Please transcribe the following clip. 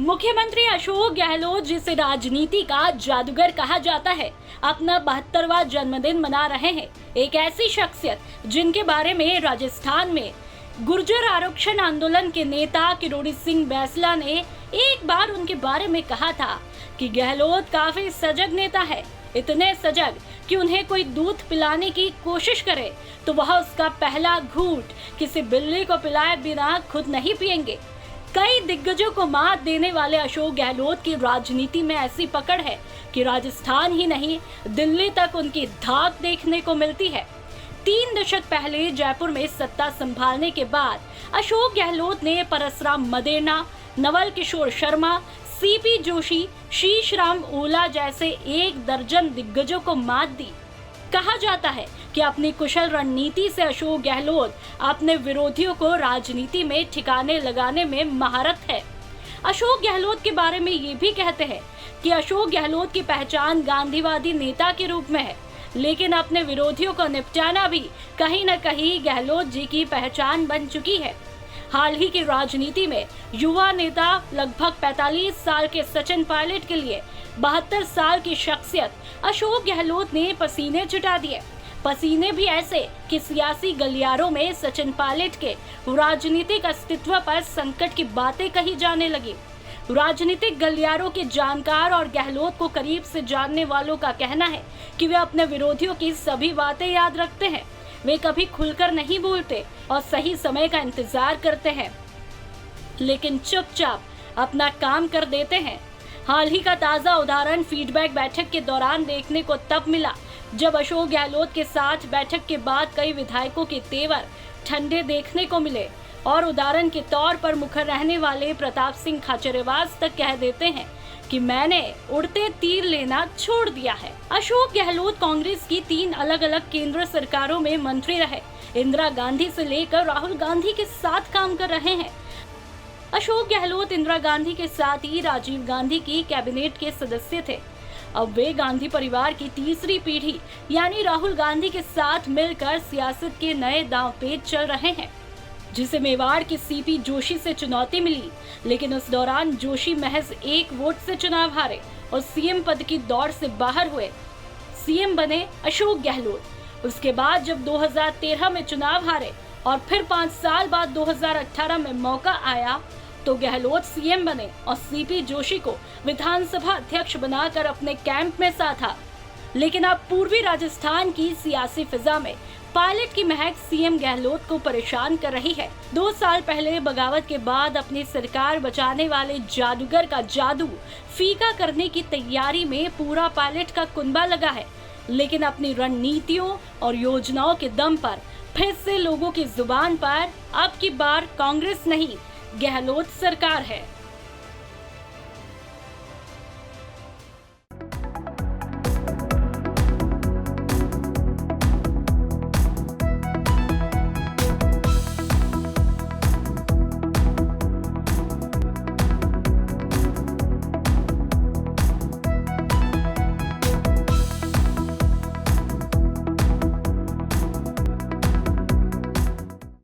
मुख्यमंत्री अशोक गहलोत, जिसे राजनीति का जादूगर कहा जाता है, अपना 72वां जन्मदिन मना रहे हैं। एक ऐसी शख्सियत जिनके बारे में राजस्थान में गुर्जर आरक्षण आंदोलन के नेता किरोड़ी सिंह बैंसला ने एक बार उनके बारे में कहा था कि गहलोत काफी सजग नेता है, इतने सजग कि उन्हें कोई दूध पिलाने की कोशिश करे तो वह उसका पहला घूंट किसी बिल्ली को पिलाए बिना खुद नहीं पिएंगे। कई दिग्गजों को मात देने वाले अशोक गहलोत की राजनीति में ऐसी पकड़ है कि राजस्थान ही नहीं, दिल्ली तक उनकी धाक देखने को मिलती है। 3 दशक पहले जयपुर में सत्ता संभालने के बाद अशोक गहलोत ने परसराम मदेरणा, नवल किशोर शर्मा, सीपी जोशी, शीशराम ओला जैसे 1 दर्जन दिग्गजों को मात दी। कहा जाता है कि अपनी कुशल रणनीति से अशोक गहलोत अपने विरोधियों को राजनीति में ठिकाने लगाने में महारत है। अशोक गहलोत के बारे में ये भी कहते हैं कि अशोक गहलोत की पहचान गांधीवादी नेता के रूप में है, लेकिन अपने विरोधियों को निपटाना भी कहीं न कहीं गहलोत जी की पहचान बन चुकी है। हाल ही की राजनीति में युवा नेता लगभग 45 साल के सचिन पायलट के लिए 72 साल की शख्सियत अशोक गहलोत ने पसीने छुटा दिए। पसीने भी ऐसे कि सियासी गलियारों में सचिन पायलट के राजनीतिक अस्तित्व पर संकट की बातें कही जाने लगी। राजनीतिक गलियारों के जानकार और गहलोत को करीब से जानने वालों का कहना है कि वे अपने विरोधियों की सभी बातें याद रखते हैं। वे कभी खुलकर नहीं बोलते और सही समय का इंतजार करते हैं, लेकिन चुपचाप अपना काम कर देते हैं। हाल ही का ताजा उदाहरण फीडबैक बैठक के दौरान देखने को तब मिला जब अशोक गहलोत के साथ बैठक के बाद कई विधायकों के तेवर ठंडे देखने को मिले और उदाहरण के तौर पर मुखर रहने वाले प्रताप सिंह खाचरियावास तक कह देते हैं कि मैंने उड़ते तीर लेना छोड़ दिया है। अशोक गहलोत कांग्रेस की 3 अलग अलग केंद्र सरकारों में मंत्री रहे। इंदिरा गांधी से लेकर राहुल गांधी के साथ काम कर रहे हैं। अशोक गहलोत इंदिरा गांधी के साथ ही राजीव गांधी की कैबिनेट के सदस्य थे। अब वे गांधी परिवार की तीसरी पीढ़ी यानी राहुल गांधी के साथ मिलकर सियासत के नए दांवपेच चल रहे हैं, जिसे मेवाड़ के सीपी जोशी से चुनौती मिली, लेकिन उस दौरान जोशी महज 1 वोट से चुनाव हारे और सीएम पद की दौड़ से बाहर हुए। सीएम बने अशोक गहलोत। उसके बाद जब 2013 में चुनाव हारे और फिर 5 साल बाद 2018 में मौका आया तो गहलोत सीएम बने और सीपी जोशी को विधानसभा अध्यक्ष बनाकर अपने कैंप में साधा। लेकिन अब पूर्वी राजस्थान की सियासी फिजा में पायलट की महक सीएम गहलोत को परेशान कर रही है। 2 साल पहले बगावत के बाद अपनी सरकार बचाने वाले जादूगर का जादू फीका करने की तैयारी में पूरा पायलट का कुनबा लगा है, लेकिन अपनी रणनीतियों और योजनाओं के दम पर फिर से लोगों की जुबान पर अब की बार कांग्रेस नहीं, गहलोत सरकार है।